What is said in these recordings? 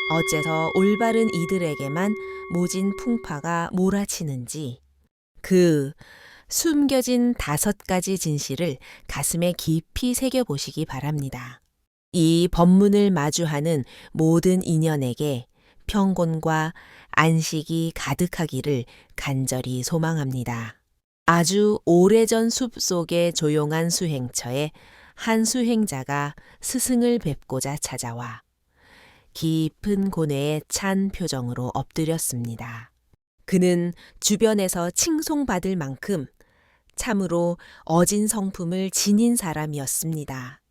어째서 올바른 이들에게만 모진 풍파가 몰아치는지 그 숨겨진 5가지 진실을 가슴에 깊이 새겨보시기 바랍니다. 이 법문을 마주하는 모든 인연에게 평곤과 안식이 가득하기를 간절히 소망합니다. 아주 오래전 숲속의 조용한 수행처에 한 수행자가 스승을 뵙고자 찾아와 깊은 고뇌에 찬 표정으로 엎드렸습니다. 그는 주변에서 칭송받을 만큼 참으로 어진 성품을 지닌 사람이었습니다.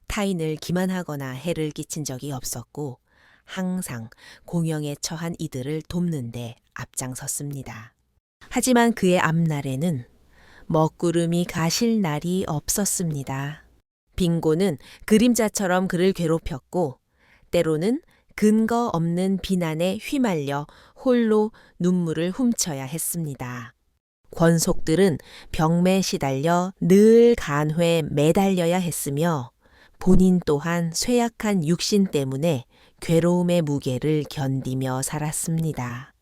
타인을 기만하거나 해를 끼친 적이 없었고 항상 공영에 처한 이들을 돕는데 앞장섰습니다. 하지만 그의 앞날에는 먹구름이 가실 날이 없었습니다. 빙고는 그림자처럼 그를 괴롭혔고 때로는 근거 없는 비난에 휘말려 홀로 눈물을 훔쳐야 했습니다. 권속들은 병매에 시달려 늘 간회에 매달려야 했으며 본인 또한 쇠약한 육신 때문에 괴로움의 무게를 견디며 살았습니다.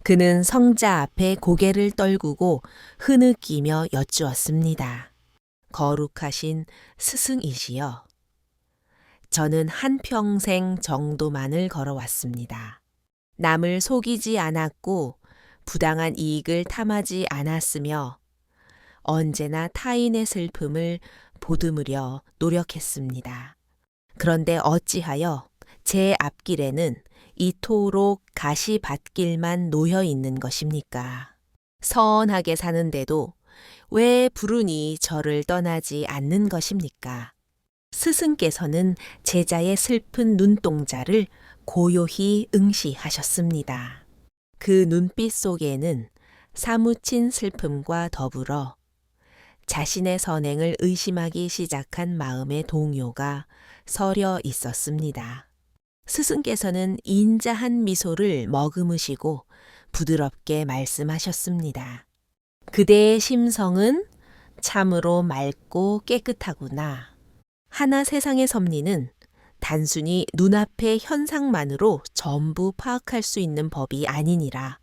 그는 성자 앞에 고개를 떨구고 흐느끼며 여쭈었습니다. 거룩하신 스승이시여, 저는 한평생 정도만을 걸어왔습니다. 남을 속이지 않았고 부당한 이익을 탐하지 않았으며 언제나 타인의 슬픔을 보듬으려 노력했습니다. 그런데 어찌하여 제 앞길에는 이토록 가시밭길만 놓여 있는 것입니까? 선하게 사는데도 왜 부르니 저를 떠나지 않는 것입니까? 스승께서는 제자의 슬픈 눈동자를 고요히 응시하셨습니다. 그 눈빛 속에는 사무친 슬픔과 더불어 자신의 선행을 의심하기 시작한 마음의 동요가 서려 있었습니다. 스승께서는 인자한 미소를 머금으시고 부드럽게 말씀하셨습니다. 그대의 심성은 참으로 맑고 깨끗하구나. 하나 세상의 섭리는 단순히 눈앞의 현상만으로 전부 파악할 수 있는 법이 아니니라.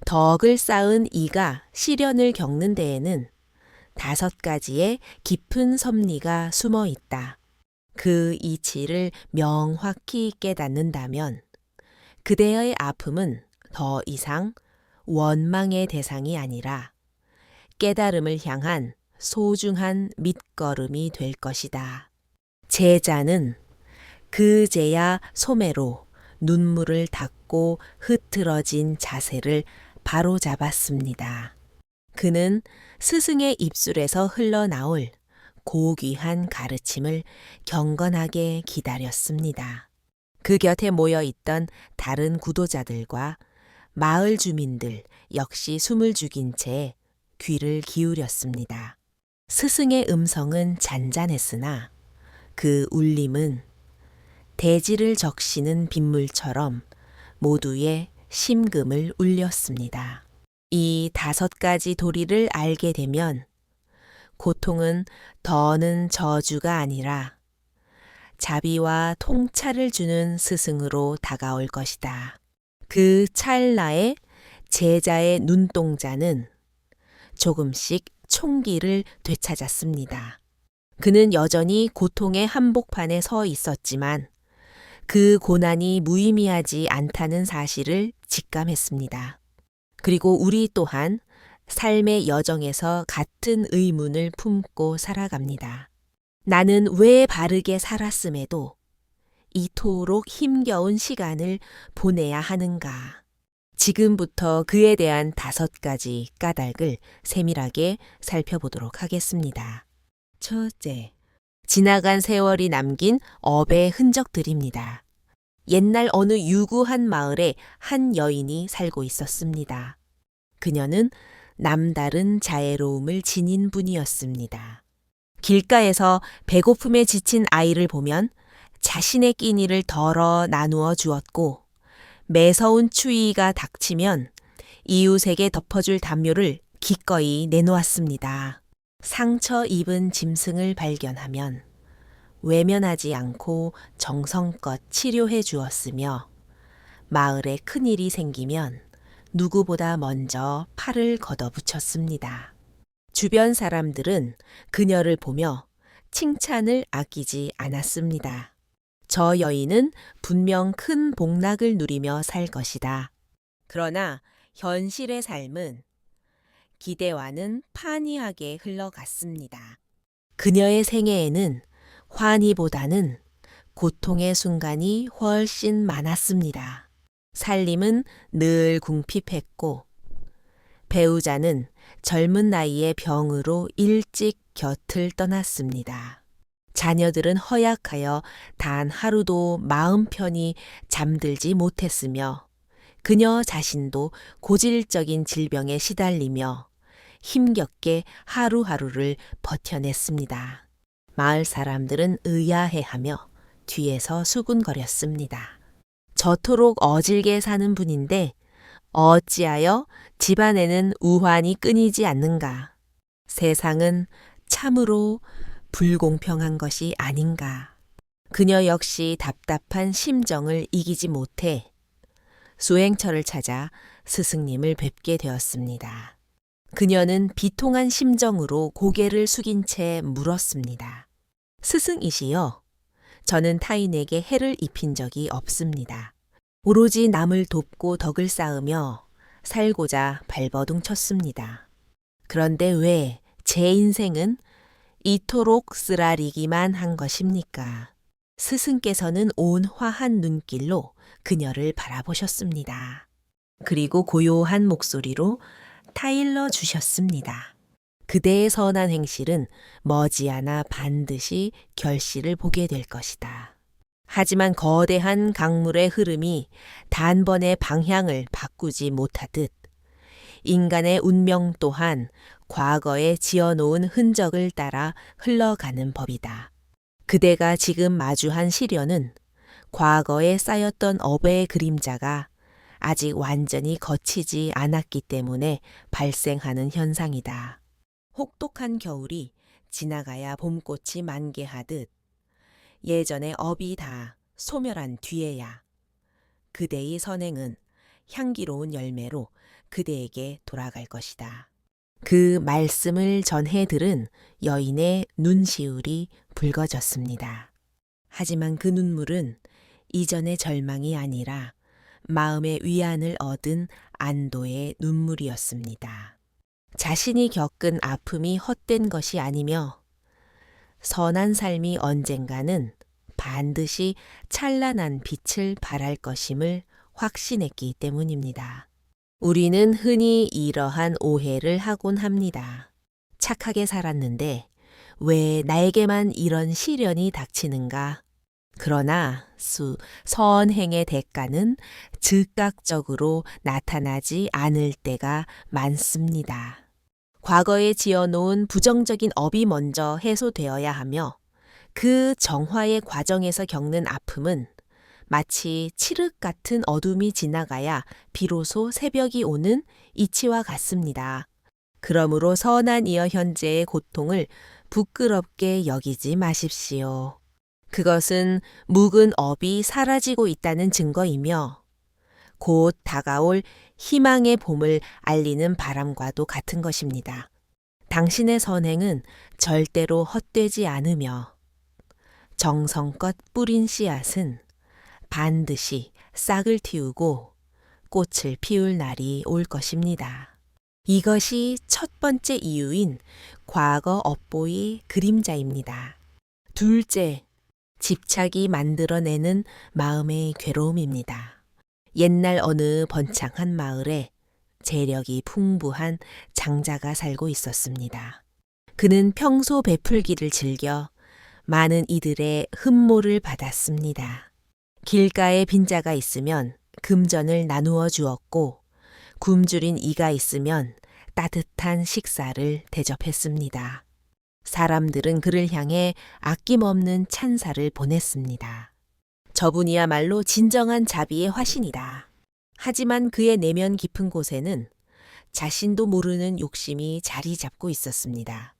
덕을 쌓은 이가 시련을 겪는 데에는 5가지의 깊은 섭리가 숨어 있다. 그 이치를 명확히 깨닫는다면 그대의 아픔은 더 이상 원망의 대상이 아니라 깨달음을 향한 소중한 밑거름이 될 것이다. 제자는 그제야 소매로 눈물을 닦고 흐트러진 자세를 바로잡았습니다. 그는 스승의 입술에서 흘러나올 고귀한 가르침을 경건하게 기다렸습니다. 그 곁에 모여 있던 다른 구도자들과 마을 주민들 역시 숨을 죽인 채 귀를 기울였습니다. 스승의 음성은 잔잔했으나 그 울림은 대지를 적시는 빗물처럼 모두의 심금을 울렸습니다. 이 5가지 도리를 알게 되면 고통은 더는 저주가 아니라 자비와 통찰을 주는 스승으로 다가올 것이다. 그 찰나에 제자의 눈동자는 조금씩 총기를 되찾았습니다. 그는 여전히 고통의 한복판에 서 있었지만 그 고난이 무의미하지 않다는 사실을 직감했습니다. 그리고 우리 또한 삶의 여정에서 같은 의문을 품고 살아갑니다. 나는 왜 바르게 살았음에도 이토록 힘겨운 시간을 보내야 하는가? 지금부터 그에 대한 5가지 까닭을 세밀하게 살펴보도록 하겠습니다. 첫째, 지나간 세월이 남긴 업의 흔적들입니다. 옛날 어느 유구한 마을에 한 여인이 살고 있었습니다. 그녀는 남다른 자애로움을 지닌 분이었습니다. 길가에서 배고픔에 지친 아이를 보면 자신의 끼니를 덜어 나누어 주었고 매서운 추위가 닥치면 이웃에게 덮어줄 담요를 기꺼이 내놓았습니다. 상처 입은 짐승을 발견하면 외면하지 않고 정성껏 치료해 주었으며 마을에 큰일이 생기면 누구보다 먼저 팔을 걷어붙였습니다. 주변 사람들은 그녀를 보며 칭찬을 아끼지 않았습니다. 저 여인은 분명 큰 복락을 누리며 살 것이다. 그러나 현실의 삶은 기대와는 판이하게 흘러갔습니다. 그녀의 생애에는 환희보다는 고통의 순간이 훨씬 많았습니다. 살림은 늘 궁핍했고 배우자는 젊은 나이에 병으로 일찍 곁을 떠났습니다. 자녀들은 허약하여 단 하루도 마음 편히 잠들지 못했으며 그녀 자신도 고질적인 질병에 시달리며 힘겹게 하루하루를 버텨냈습니다. 마을 사람들은 의아해하며 뒤에서 수군거렸습니다. 저토록 어질게 사는 분인데 어찌하여 집안에는 우환이 끊이지 않는가? 세상은 참으로 불공평한 것이 아닌가? 그녀 역시 답답한 심정을 이기지 못해 수행처를 찾아 스승님을 뵙게 되었습니다. 그녀는 비통한 심정으로 고개를 숙인 채 물었습니다. 스승이시여, 저는 타인에게 해를 입힌 적이 없습니다. 오로지 남을 돕고 덕을 쌓으며 살고자 발버둥 쳤습니다. 그런데 왜 제 인생은 이토록 쓰라리기만 한 것입니까? 스승께서는 온 화한 눈길로 그녀를 바라보셨습니다. 그리고 고요한 목소리로 타일러 주셨습니다. 그대의 선한 행실은 머지않아 반드시 결실을 보게 될 것이다. 하지만 거대한 강물의 흐름이 단번에 방향을 바꾸지 못하듯 인간의 운명 또한 과거에 지어놓은 흔적을 따라 흘러가는 법이다. 그대가 지금 마주한 시련은 과거에 쌓였던 업의 그림자가 아직 완전히 거치지 않았기 때문에 발생하는 현상이다. 혹독한 겨울이 지나가야 봄꽃이 만개하듯 예전의 업이 다 소멸한 뒤에야 그대의 선행은 향기로운 열매로 그대에게 돌아갈 것이다. 그 말씀을 전해 들은 여인의 눈시울이 붉어졌습니다. 하지만 그 눈물은 이전의 절망이 아니라 마음의 위안을 얻은 안도의 눈물이었습니다. 자신이 겪은 아픔이 헛된 것이 아니며 선한 삶이 언젠가는 반드시 찬란한 빛을 발할 것임을 확신했기 때문입니다. 우리는 흔히 이러한 오해를 하곤 합니다. 착하게 살았는데 왜 나에게만 이런 시련이 닥치는가? 그러나 선행의 대가는 즉각적으로 나타나지 않을 때가 많습니다. 과거에 지어놓은 부정적인 업이 먼저 해소되어야 하며 그 정화의 과정에서 겪는 아픔은 마치 칠흑 같은 어둠이 지나가야 비로소 새벽이 오는 이치와 같습니다. 그러므로 선한 이어 현재의 고통을 부끄럽게 여기지 마십시오. 그것은 묵은 업이 사라지고 있다는 증거이며 곧 다가올 희망의 봄을 알리는 바람과도 같은 것입니다. 당신의 선행은 절대로 헛되지 않으며 정성껏 뿌린 씨앗은 반드시 싹을 틔우고 꽃을 피울 날이 올 것입니다. 이것이 첫 번째 이유인 과거 업보의 그림자입니다. 둘째, 집착이 만들어내는 마음의 괴로움입니다. 옛날 어느 번창한 마을에 재력이 풍부한 장자가 살고 있었습니다. 그는 평소 베풀기를 즐겨 많은 이들의 흠모를 받았습니다. 길가에 빈자가 있으면 금전을 나누어 주었고 굶주린 이가 있으면 따뜻한 식사를 대접했습니다. 사람들은 그를 향해 아낌없는 찬사를 보냈습니다. 저분이야말로 진정한 자비의 화신이다. 하지만 그의 내면 깊은 곳에는 자신도 모르는 욕심이 자리 잡고 있었습니다.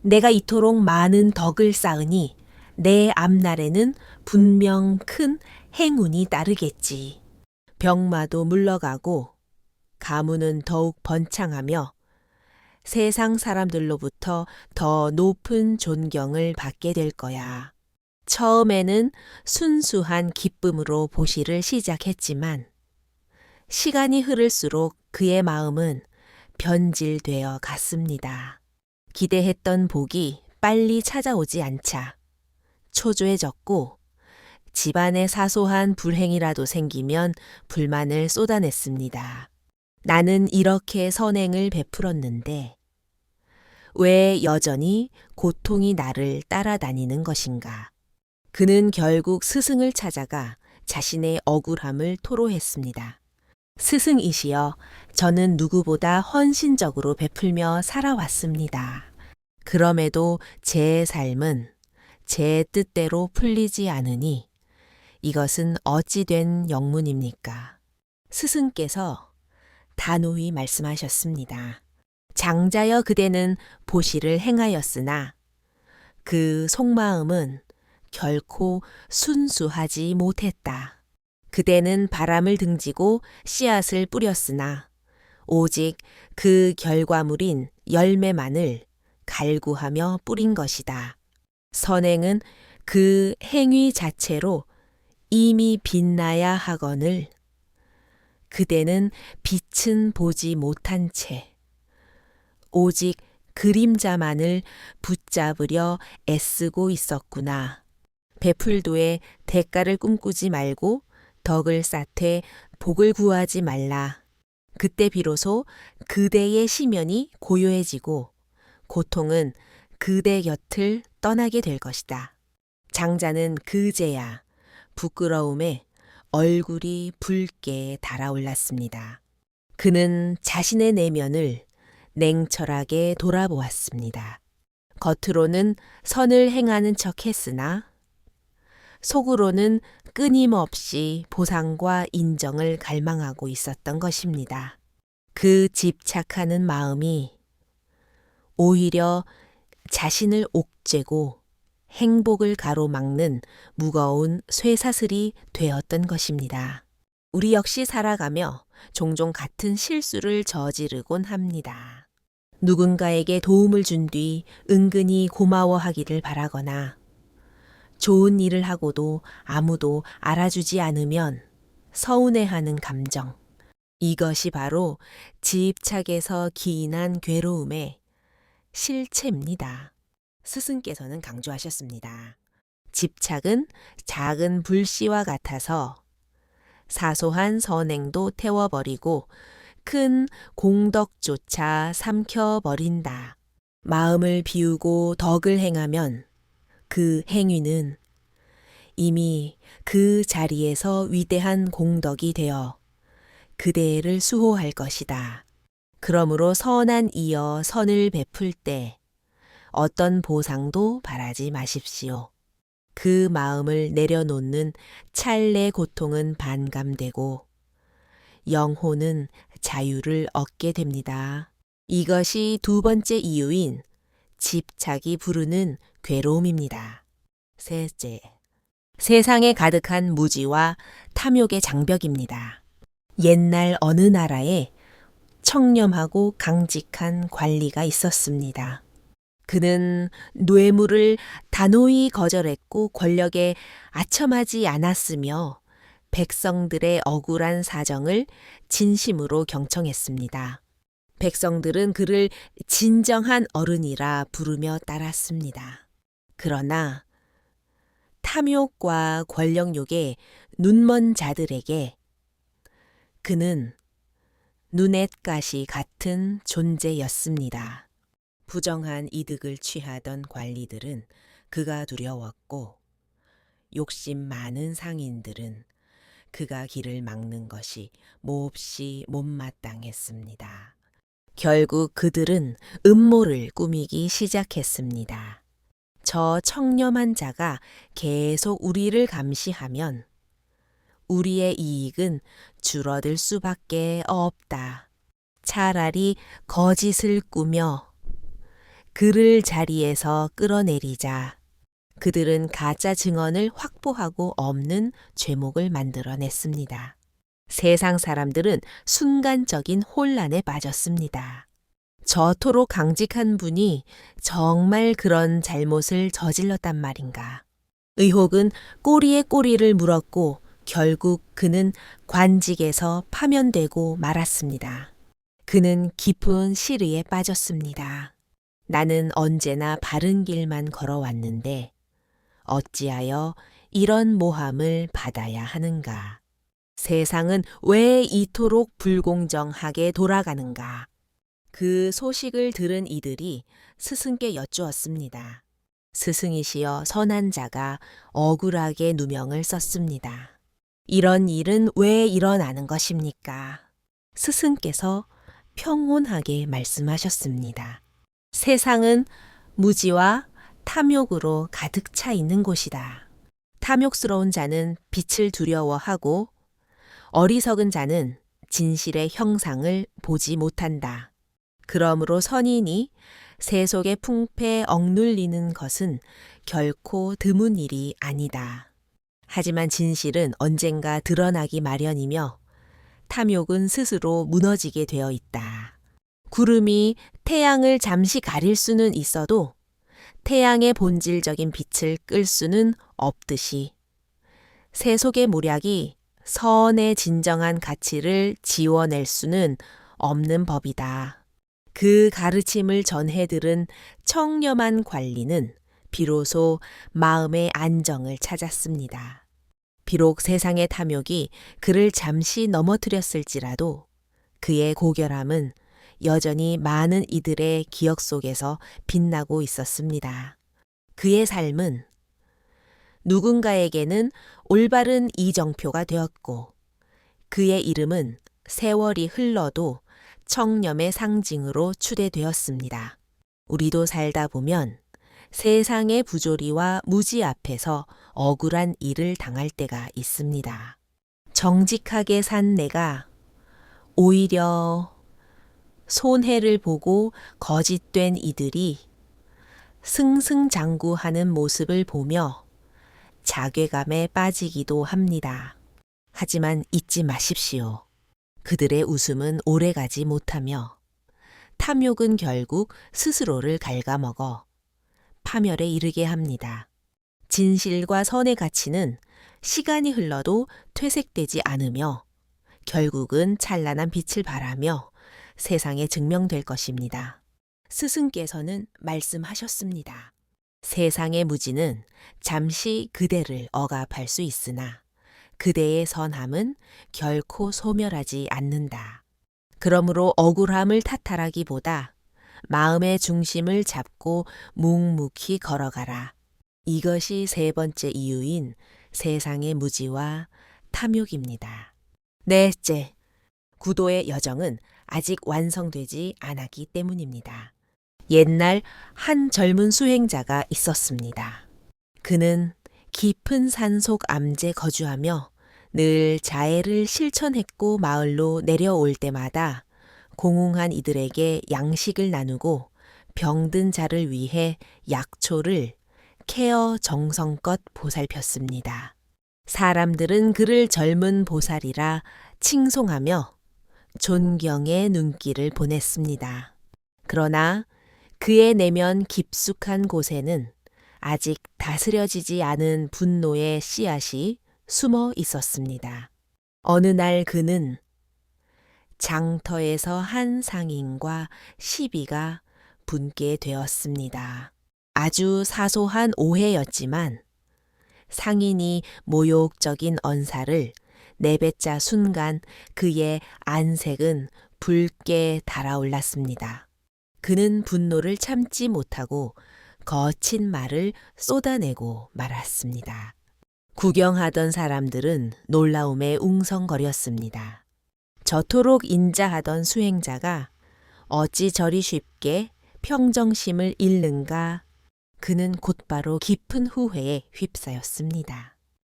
내가 이토록 많은 덕을 쌓으니 내 앞날에는 분명 큰 행운이 따르겠지. 병마도 물러가고 가문은 더욱 번창하며 세상 사람들로부터 더 높은 존경을 받게 될 거야. 처음에는 순수한 기쁨으로 보시를 시작했지만 시간이 흐를수록 그의 마음은 변질되어 갔습니다. 기대했던 복이 빨리 찾아오지 않자 초조해졌고 집안에 사소한 불행이라도 생기면 불만을 쏟아냈습니다. 나는 이렇게 선행을 베풀었는데 왜 여전히 고통이 나를 따라다니는 것인가? 그는 결국 스승을 찾아가 자신의 억울함을 토로했습니다. 스승이시여, 저는 누구보다 헌신적으로 베풀며 살아왔습니다. 그럼에도 제 삶은 제 뜻대로 풀리지 않으니 이것은 어찌 된 영문입니까? 스승께서 단호히 말씀하셨습니다. 장자여 그대는 보시를 행하였으나 그 속마음은 결코 순수하지 못했다. 그대는 바람을 등지고 씨앗을 뿌렸으나 오직 그 결과물인 열매만을 갈구하며 뿌린 것이다. 선행은 그 행위 자체로 이미 빛나야 하거늘 그대는 빛은 보지 못한 채 오직 그림자만을 붙잡으려 애쓰고 있었구나. 베풀도에 대가를 꿈꾸지 말고 덕을 쌓되 복을 구하지 말라. 그때 비로소 그대의 시면이 고요해지고 고통은 그대 곁을 떠나게 될 것이다. 장자는 그제야 부끄러움에 얼굴이 붉게 달아올랐습니다. 그는 자신의 내면을 냉철하게 돌아보았습니다. 겉으로는 선을 행하는 척 했으나 속으로는 끊임없이 보상과 인정을 갈망하고 있었던 것입니다. 그 집착하는 마음이 오히려 자신을 옥죄고 행복을 가로막는 무거운 쇠사슬이 되었던 것입니다. 우리 역시 살아가며 종종 같은 실수를 저지르곤 합니다. 누군가에게 도움을 준 뒤 은근히 고마워하기를 바라거나 좋은 일을 하고도 아무도 알아주지 않으면 서운해하는 감정. 이것이 바로 집착에서 기인한 괴로움의 실체입니다. 스승께서는 강조하셨습니다. 집착은 작은 불씨와 같아서 사소한 선행도 태워버리고 큰 공덕조차 삼켜버린다. 마음을 비우고 덕을 행하면 그 행위는 이미 그 자리에서 위대한 공덕이 되어 그대를 수호할 것이다. 그러므로 선한 이어 선을 베풀 때 어떤 보상도 바라지 마십시오. 그 마음을 내려놓는 찰내 고통은 반감되고 영혼은 자유를 얻게 됩니다. 이것이 두 번째 이유인 집착이 부르는 괴로움입니다. 셋째, 세상에 가득한 무지와 탐욕의 장벽입니다. 옛날 어느 나라에 청렴하고 강직한 관리가 있었습니다. 그는 뇌물을 단호히 거절했고 권력에 아첨하지 않았으며 백성들의 억울한 사정을 진심으로 경청했습니다. 백성들은 그를 진정한 어른이라 부르며 따랐습니다. 그러나 탐욕과 권력욕에 눈먼 자들에게 그는 눈엣가시 같은 존재였습니다. 부정한 이득을 취하던 관리들은 그가 두려웠고 욕심 많은 상인들은 그가 길을 막는 것이 몹시 못마땅했습니다. 결국 그들은 음모를 꾸미기 시작했습니다. 저 청렴한 자가 계속 우리를 감시하면 우리의 이익은 줄어들 수밖에 없다. 차라리 거짓을 꾸며 그를 자리에서 끌어내리자. 그들은 가짜 증언을 확보하고 없는 죄목을 만들어냈습니다. 세상 사람들은 순간적인 혼란에 빠졌습니다. 저토록 강직한 분이 정말 그런 잘못을 저질렀단 말인가. 의혹은 꼬리에 꼬리를 물었고 결국 그는 관직에서 파면되고 말았습니다. 그는 깊은 시르에 빠졌습니다. 나는 언제나 바른 길만 걸어왔는데 어찌하여 이런 모함을 받아야 하는가. 세상은 왜 이토록 불공정하게 돌아가는가. 그 소식을 들은 이들이 스승께 여쭈었습니다. 스승이시여 선한 자가 억울하게 누명을 썼습니다. 이런 일은 왜 일어나는 것입니까? 스승께서 평온하게 말씀하셨습니다. 세상은 무지와 탐욕으로 가득 차 있는 곳이다. 탐욕스러운 자는 빛을 두려워하고 어리석은 자는 진실의 형상을 보지 못한다. 그러므로 선인이 세속의 풍패에 억눌리는 것은 결코 드문 일이 아니다. 하지만 진실은 언젠가 드러나기 마련이며 탐욕은 스스로 무너지게 되어 있다. 구름이 태양을 잠시 가릴 수는 있어도 태양의 본질적인 빛을 끌 수는 없듯이 세속의 모략이 선의 진정한 가치를 지워낼 수는 없는 법이다. 그 가르침을 전해들은 청렴한 관리는 비로소 마음의 안정을 찾았습니다. 비록 세상의 탐욕이 그를 잠시 넘어뜨렸을지라도 그의 고결함은 여전히 많은 이들의 기억 속에서 빛나고 있었습니다. 그의 삶은 누군가에게는 올바른 이정표가 되었고 그의 이름은 세월이 흘러도 청렴의 상징으로 추대되었습니다. 우리도 살다 보면 세상의 부조리와 무지 앞에서 억울한 일을 당할 때가 있습니다. 정직하게 산 내가 오히려 손해를 보고 거짓된 이들이 승승장구하는 모습을 보며 자괴감에 빠지기도 합니다. 하지만 잊지 마십시오. 그들의 웃음은 오래가지 못하며 탐욕은 결국 스스로를 갉아먹어 파멸에 이르게 합니다. 진실과 선의 가치는 시간이 흘러도 퇴색되지 않으며 결국은 찬란한 빛을 발하며 세상에 증명될 것입니다. 스승께서는 말씀하셨습니다. 세상의 무지는 잠시 그대를 억압할 수 있으나 그대의 선함은 결코 소멸하지 않는다. 그러므로 억울함을 탓하라기보다 마음의 중심을 잡고 묵묵히 걸어가라. 이것이 세 번째 이유인 세상의 무지와 탐욕입니다. 넷째, 구도의 여정은 아직 완성되지 않았기 때문입니다. 옛날 한 젊은 수행자가 있었습니다. 그는 깊은 산속 암제 거주하며 늘 자애를 실천했고 마을로 내려올 때마다 공웅한 이들에게 양식을 나누고 병든 자를 위해 약초를 케어 정성껏 보살폈습니다. 사람들은 그를 젊은 보살이라 칭송하며 존경의 눈길을 보냈습니다. 그러나 그의 내면 깊숙한 곳에는 아직 다스려지지 않은 분노의 씨앗이 숨어 있었습니다. 어느 날 그는 장터에서 한 상인과 시비가 분게 되었습니다. 아주 사소한 오해였지만 상인이 모욕적인 언사를 내뱉자 순간 그의 안색은 붉게 달아올랐습니다. 그는 분노를 참지 못하고 거친 말을 쏟아내고 말았습니다. 구경하던 사람들은 놀라움에 웅성거렸습니다. 저토록 인자하던 수행자가 어찌 저리 쉽게 평정심을 잃는가. 그는 곧바로 깊은 후회에 휩싸였습니다.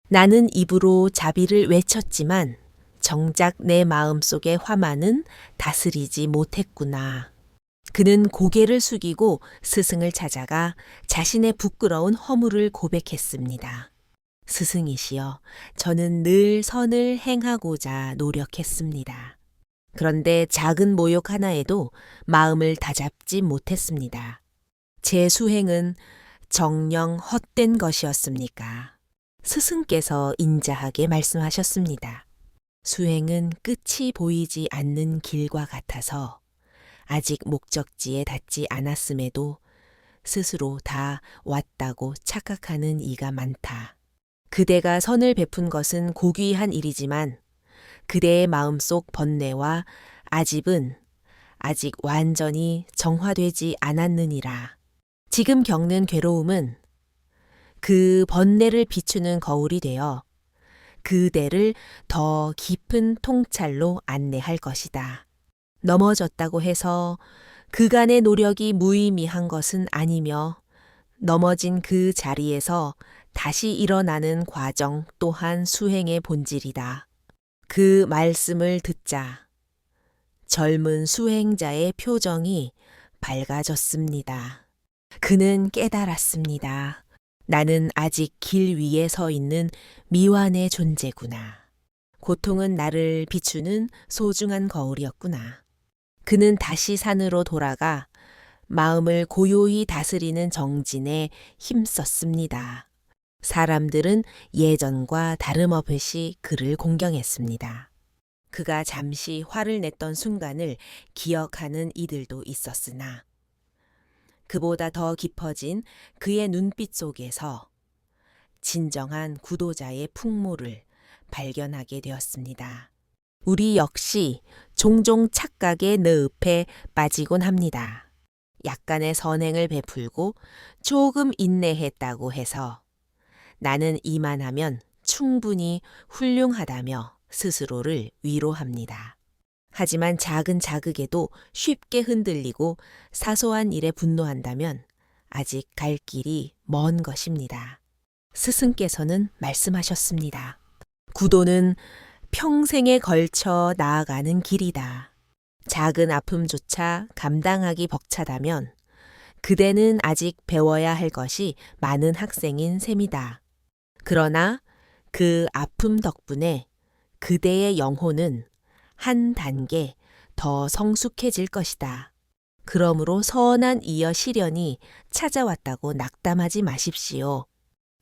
나는 입으로 자비를 외쳤지만 정작 내 마음속의 화만은 다스리지 못했구나. 그는 고개를 숙이고 스승을 찾아가 자신의 부끄러운 허물을 고백했습니다. 스승이시여, 저는 늘 선을 행하고자 노력했습니다. 그런데 작은 모욕 하나에도 마음을 다잡지 못했습니다. 제 수행은 정녕 헛된 것이었습니까? 스승께서 인자하게 말씀하셨습니다. 수행은 끝이 보이지 않는 길과 같아서 아직 목적지에 닿지 않았음에도 스스로 다 왔다고 착각하는 이가 많다. 그대가 선을 베푼 것은 고귀한 일이지만 그대의 마음속 번뇌와 아집은 아직 완전히 정화되지 않았느니라. 지금 겪는 괴로움은 그 번뇌를 비추는 거울이 되어 그대를 더 깊은 통찰로 안내할 것이다. 넘어졌다고 해서 그간의 노력이 무의미한 것은 아니며 넘어진 그 자리에서 다시 일어나는 과정 또한 수행의 본질이다. 그 말씀을 듣자 젊은 수행자의 표정이 밝아졌습니다. 그는 깨달았습니다. 나는 아직 길 위에 서 있는 미완의 존재구나. 고통은 나를 비추는 소중한 거울이었구나. 그는 다시 산으로 돌아가 마음을 고요히 다스리는 정진에 힘썼습니다. 사람들은 예전과 다름없이 그를 공경했습니다. 그가 잠시 화를 냈던 순간을 기억하는 이들도 있었으나 그보다 더 깊어진 그의 눈빛 속에서 진정한 구도자의 풍모를 발견하게 되었습니다. 우리 역시 종종 착각의 늪에 빠지곤 합니다. 약간의 선행을 베풀고 조금 인내했다고 해서 나는 이만하면 충분히 훌륭하다며 스스로를 위로합니다. 하지만 작은 자극에도 쉽게 흔들리고 사소한 일에 분노한다면 아직 갈 길이 먼 것입니다. 스승께서는 말씀하셨습니다. 구도는 평생에 걸쳐 나아가는 길이다. 작은 아픔조차 감당하기 벅차다면 그대는 아직 배워야 할 것이 많은 학생인 셈이다. 그러나 그 아픔 덕분에 그대의 영혼은 한 단계 더 성숙해질 것이다. 그러므로 선한 이어 시련이 찾아왔다고 낙담하지 마십시오.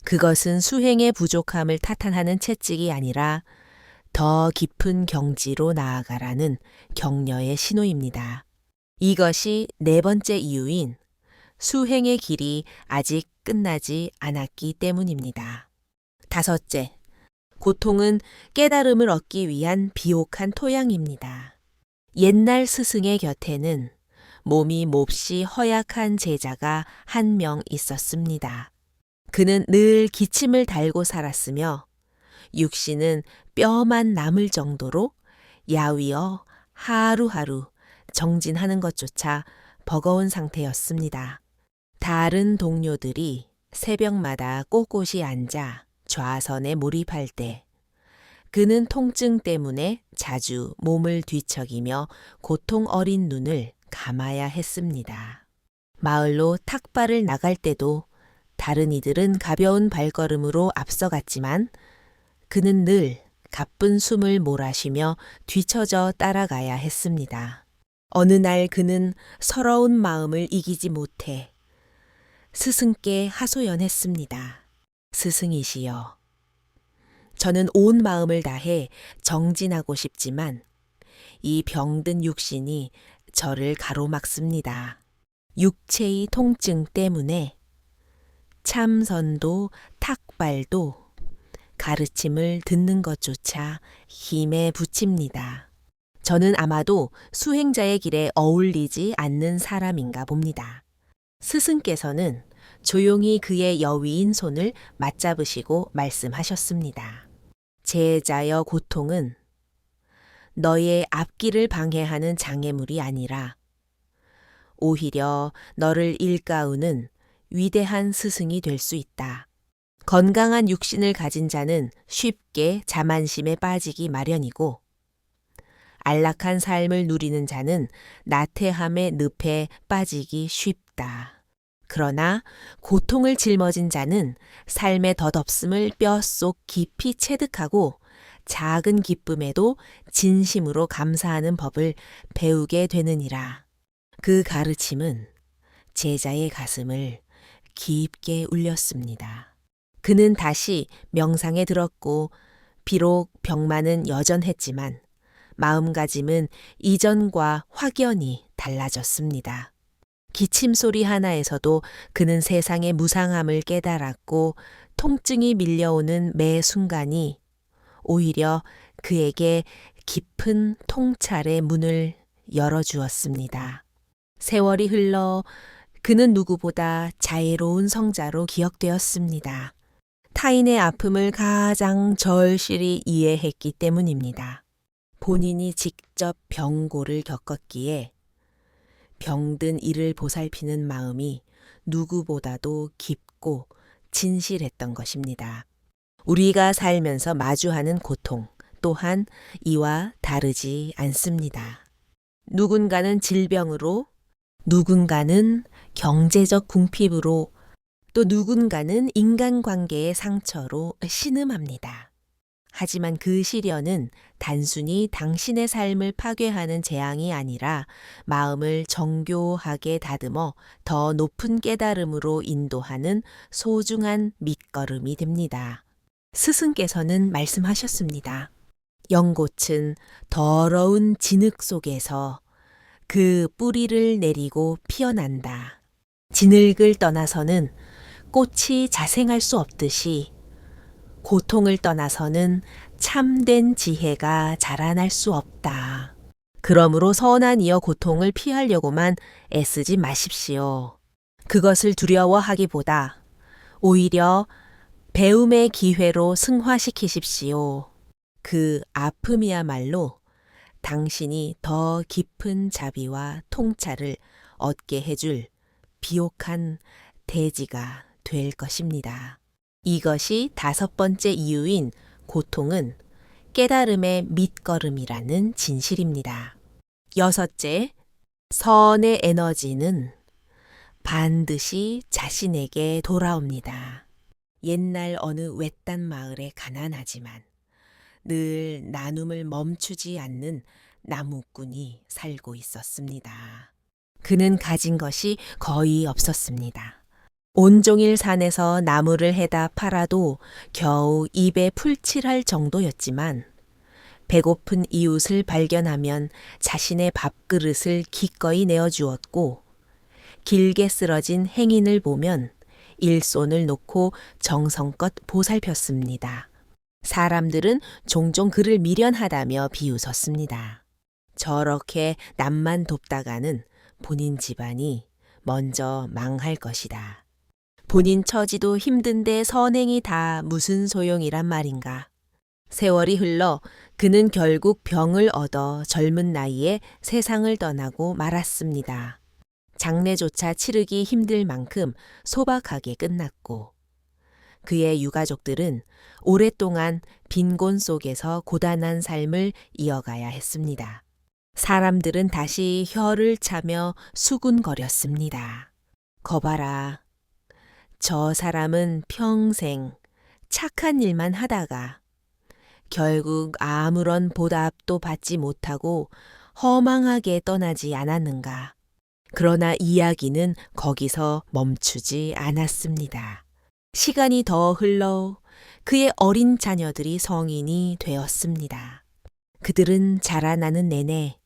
그것은 수행의 부족함을 타탄하는 채찍이 아니라 더 깊은 경지로 나아가라는 격려의 신호입니다. 이것이 네 번째 이유인 수행의 길이 아직 끝나지 않았기 때문입니다. 다섯째, 고통은 깨달음을 얻기 위한 비옥한 토양입니다. 옛날 스승의 곁에는 몸이 몹시 허약한 제자가 한 명 있었습니다. 그는 늘 기침을 달고 살았으며 육신은 뼈만 남을 정도로 야위어 하루하루 정진하는 것조차 버거운 상태였습니다. 다른 동료들이 새벽마다 꼿꼿이 앉아 좌선에 몰입할 때 그는 통증 때문에 자주 몸을 뒤척이며 고통 어린 눈을 감아야 했습니다. 마을로 탁발을 나갈 때도 다른 이들은 가벼운 발걸음으로 앞서갔지만 그는 늘 가쁜 숨을 몰아쉬며 뒤처져 따라가야 했습니다. 어느 날 그는 서러운 마음을 이기지 못해 스승께 하소연했습니다. 스승이시여, 저는 온 마음을 다해 정진하고 싶지만 이 병든 육신이 저를 가로막습니다. 육체의 통증 때문에 참선도 탁발도 가르침을 듣는 것조차 힘에 부칩니다. 저는 아마도 수행자의 길에 어울리지 않는 사람인가 봅니다. 스승께서는 조용히 그의 여위인 손을 맞잡으시고 말씀하셨습니다. 제자여, 고통은 너의 앞길을 방해하는 장애물이 아니라 오히려 너를 일가우는 위대한 스승이 될 수 있다. 건강한 육신을 가진 자는 쉽게 자만심에 빠지기 마련이고 안락한 삶을 누리는 자는 나태함의 늪에 빠지기 쉽다. 그러나 고통을 짊어진 자는 삶의 덧없음을 뼛속 깊이 체득하고 작은 기쁨에도 진심으로 감사하는 법을 배우게 되느니라. 그 가르침은 제자의 가슴을 깊게 울렸습니다. 그는 다시 명상에 들었고 비록 병만은 여전했지만 마음가짐은 이전과 확연히 달라졌습니다. 기침 소리 하나에서도 그는 세상의 무상함을 깨달았고 통증이 밀려오는 매 순간이 오히려 그에게 깊은 통찰의 문을 열어주었습니다. 세월이 흘러 그는 누구보다 자애로운 성자로 기억되었습니다. 타인의 아픔을 가장 절실히 이해했기 때문입니다. 본인이 직접 병고를 겪었기에 병든 이를 보살피는 마음이 누구보다도 깊고 진실했던 것입니다. 우리가 살면서 마주하는 고통 또한 이와 다르지 않습니다. 누군가는 질병으로, 누군가는 경제적 궁핍으로, 또 누군가는 인간관계의 상처로 신음합니다. 하지만 그 시련은 단순히 당신의 삶을 파괴하는 재앙이 아니라 마음을 정교하게 다듬어 더 높은 깨달음으로 인도하는 소중한 밑거름이 됩니다. 스승께서는 말씀하셨습니다. 연꽃은 더러운 진흙 속에서 그 뿌리를 내리고 피어난다. 진흙을 떠나서는 꽃이 자생할 수 없듯이 고통을 떠나서는 참된 지혜가 자라날 수 없다. 그러므로 선한 이여 고통을 피하려고만 애쓰지 마십시오. 그것을 두려워하기보다 오히려 배움의 기회로 승화시키십시오. 그 아픔이야말로 당신이 더 깊은 자비와 통찰을 얻게 해줄 비옥한 대지가 될 것입니다. 이것이 5번째 이유인 고통은 깨달음의 밑거름이라는 진실입니다. 6째, 선의 에너지는 반드시 자신에게 돌아옵니다. 옛날 어느 외딴 마을에 가난하지만 늘 나눔을 멈추지 않는 나무꾼이 살고 있었습니다. 그는 가진 것이 거의 없었습니다. 온종일 산에서 나무를 해다 팔아도 겨우 입에 풀칠할 정도였지만 배고픈 이웃을 발견하면 자신의 밥그릇을 기꺼이 내어주었고 길게 쓰러진 행인을 보면 일손을 놓고 정성껏 보살폈습니다. 사람들은 종종 그를 미련하다며 비웃었습니다. 저렇게 남만 돕다가는 본인 집안이 먼저 망할 것이다. 본인 처지도 힘든데 선행이 다 무슨 소용이란 말인가. 세월이 흘러 그는 결국 병을 얻어 젊은 나이에 세상을 떠나고 말았습니다. 장례조차 치르기 힘들 만큼 소박하게 끝났고 그의 유가족들은 오랫동안 빈곤 속에서 고단한 삶을 이어가야 했습니다. 사람들은 다시 혀를 차며 수군거렸습니다. 거봐라. 저 사람은 평생 착한 일만 하다가 결국 아무런 보답도 받지 못하고 허망하게 떠나지 않았는가. 그러나 이야기는 거기서 멈추지 않았습니다. 시간이 더 흘러 그의 어린 자녀들이 성인이 되었습니다. 그들은 자라나는 내내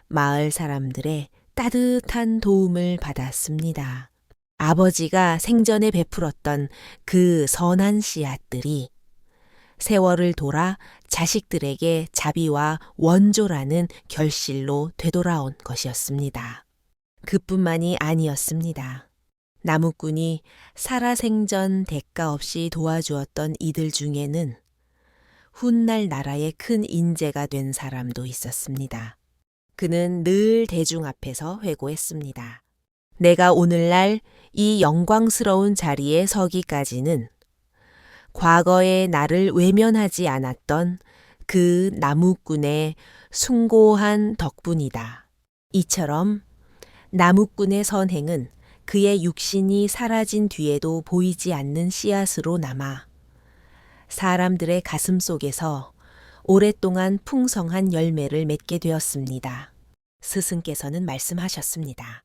마을 사람들의 따뜻한 도움을 받았습니다. 아버지가 생전에 베풀었던 그 선한 씨앗들이 세월을 돌아 자식들에게 자비와 원조라는 결실로 되돌아온 것이었습니다. 그뿐만이 아니었습니다. 나무꾼이 살아생전 대가 없이 도와주었던 이들 중에는 훗날 나라의 큰 인재가 된 사람도 있었습니다. 그는 늘 대중 앞에서 회고했습니다. 내가 오늘날 이 영광스러운 자리에 서기까지는 과거의 나를 외면하지 않았던 그 나무꾼의 숭고한 덕분이다. 이처럼 나무꾼의 선행은 그의 육신이 사라진 뒤에도 보이지 않는 씨앗으로 남아 사람들의 가슴 속에서 오랫동안 풍성한 열매를 맺게 되었습니다. 스승께서는 말씀하셨습니다.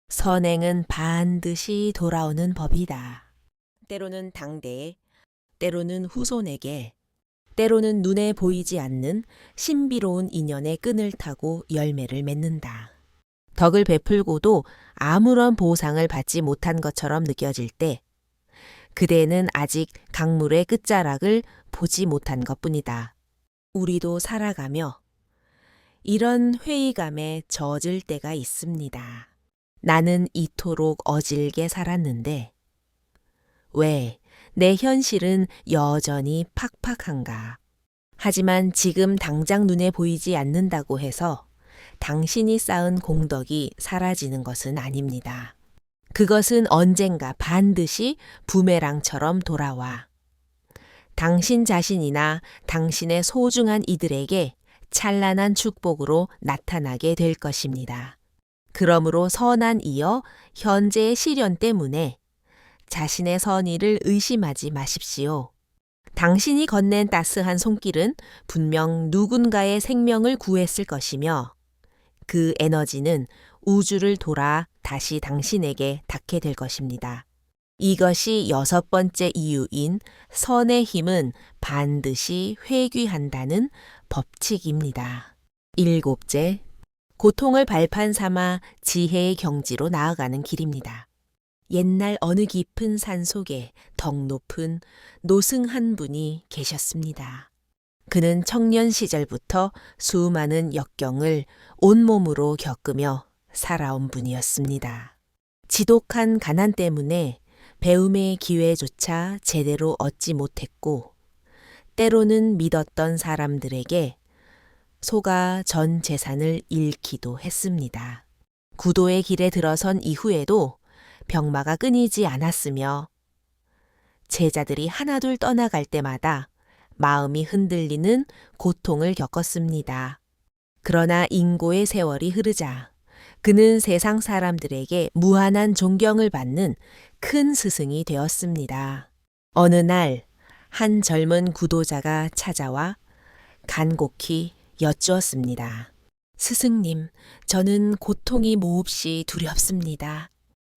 선행은 반드시 돌아오는 법이다. 때로는 당대에, 때로는 후손에게, 때로는 눈에 보이지 않는 신비로운 인연의 끈을 타고 열매를 맺는다. 덕을 베풀고도 아무런 보상을 받지 못한 것처럼 느껴질 때 그대는 아직 강물의 끝자락을 보지 못한 것뿐이다. 우리도 살아가며 이런 회의감에 젖을 때가 있습니다. 나는 이토록 어질게 살았는데 왜 내 현실은 여전히 팍팍한가? 하지만 지금 당장 눈에 보이지 않는다고 해서 당신이 쌓은 공덕이 사라지는 것은 아닙니다. 그것은 언젠가 반드시 부메랑처럼 돌아와 당신 자신이나 당신의 소중한 이들에게 찬란한 축복으로 나타나게 될 것입니다. 그러므로 선한 이여 현재의 시련 때문에 자신의 선의를 의심하지 마십시오. 당신이 건넨 따스한 손길은 분명 누군가의 생명을 구했을 것이며 그 에너지는 우주를 돌아 다시 당신에게 닿게 될 것입니다. 이것이 6번째 이유인 선의 힘은 반드시 회귀한다는 법칙입니다. 7째, 고통을 발판 삼아 지혜의 경지로 나아가는 길입니다. 옛날 어느 깊은 산 속에 덕 높은 노승 한 분이 계셨습니다. 그는 청년 시절부터 수많은 역경을 온몸으로 겪으며 살아온 분이었습니다. 지독한 가난 때문에 배움의 기회조차 제대로 얻지 못했고 때로는 믿었던 사람들에게 속아 전 재산을 잃기도 했습니다. 구도의 길에 들어선 이후에도 병마가 끊이지 않았으며 제자들이 하나둘 떠나갈 때마다 마음이 흔들리는 고통을 겪었습니다. 그러나 인고의 세월이 흐르자 그는 세상 사람들에게 무한한 존경을 받는 큰 스승이 되었습니다. 어느 날 한 젊은 구도자가 찾아와 간곡히 여쭈었습니다. 스승님, 저는 고통이 몹시 두렵습니다.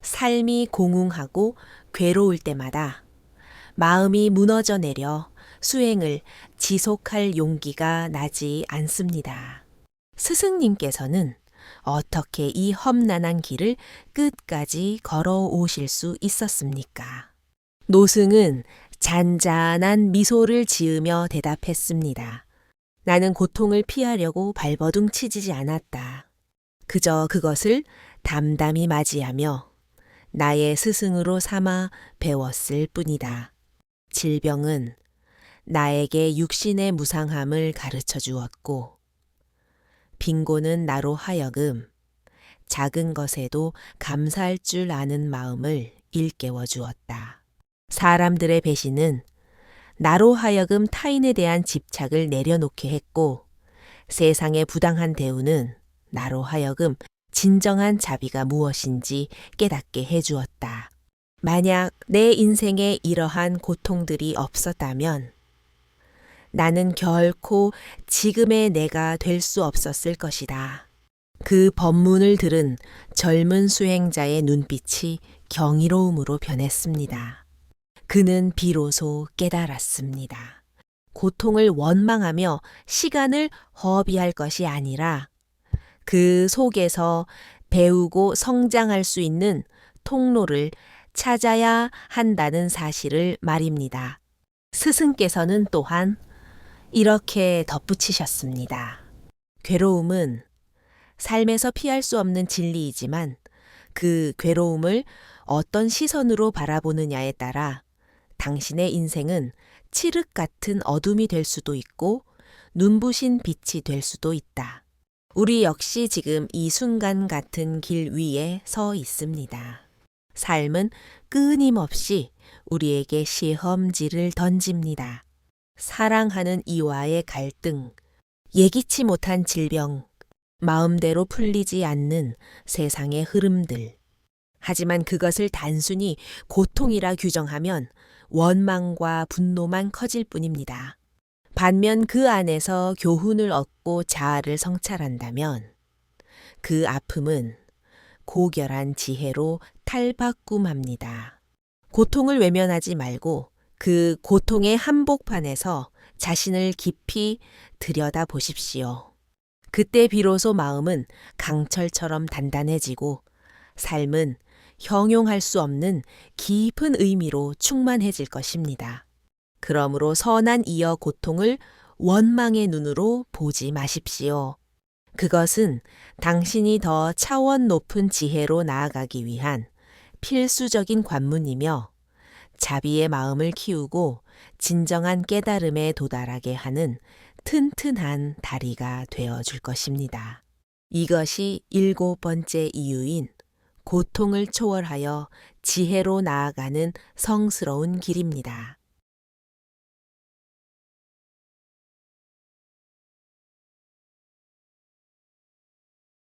삶이 공웅하고 괴로울 때마다 마음이 무너져 내려 수행을 지속할 용기가 나지 않습니다. 스승님께서는 어떻게 이 험난한 길을 끝까지 걸어오실 수 있었습니까? 노승은 잔잔한 미소를 지으며 대답했습니다. 나는 고통을 피하려고 발버둥 치지 않았다. 그저 그것을 담담히 맞이하며 나의 스승으로 삼아 배웠을 뿐이다. 질병은 나에게 육신의 무상함을 가르쳐 주었고 빈곤은 나로 하여금 작은 것에도 감사할 줄 아는 마음을 일깨워 주었다. 사람들의 배신은 나로 하여금 타인에 대한 집착을 내려놓게 했고 세상의 부당한 대우는 나로 하여금 진정한 자비가 무엇인지 깨닫게 해주었다. 만약 내 인생에 이러한 고통들이 없었다면 나는 결코 지금의 내가 될 수 없었을 것이다. 그 법문을 들은 젊은 수행자의 눈빛이 경이로움으로 변했습니다. 그는 비로소 깨달았습니다. 고통을 원망하며 시간을 허비할 것이 아니라 그 속에서 배우고 성장할 수 있는 통로를 찾아야 한다는 사실을 말입니다. 스승께서는 또한 이렇게 덧붙이셨습니다. 괴로움은 삶에서 피할 수 없는 진리이지만 그 괴로움을 어떤 시선으로 바라보느냐에 따라 당신의 인생은 칠흑 같은 어둠이 될 수도 있고 눈부신 빛이 될 수도 있다. 우리 역시 지금 이 순간 같은 길 위에 서 있습니다. 삶은 끊임없이 우리에게 시험지를 던집니다. 사랑하는 이와의 갈등, 예기치 못한 질병, 마음대로 풀리지 않는 세상의 흐름들, 하지만 그것을 단순히 고통이라 규정하면 원망과 분노만 커질 뿐입니다. 반면 그 안에서 교훈을 얻고 자아를 성찰한다면 그 아픔은 고결한 지혜로 탈바꿈합니다. 고통을 외면하지 말고 그 고통의 한복판에서 자신을 깊이 들여다 보십시오. 그때 비로소 마음은 강철처럼 단단해지고 삶은 형용할 수 없는 깊은 의미로 충만해질 것입니다. 그러므로 선한 이어 고통을 원망의 눈으로 보지 마십시오. 그것은 당신이 더 차원 높은 지혜로 나아가기 위한 필수적인 관문이며 자비의 마음을 키우고 진정한 깨달음에 도달하게 하는 튼튼한 다리가 되어 줄 것입니다. 이것이 7번째 이유인 고통을 초월하여 지혜로 나아가는 성스러운 길입니다.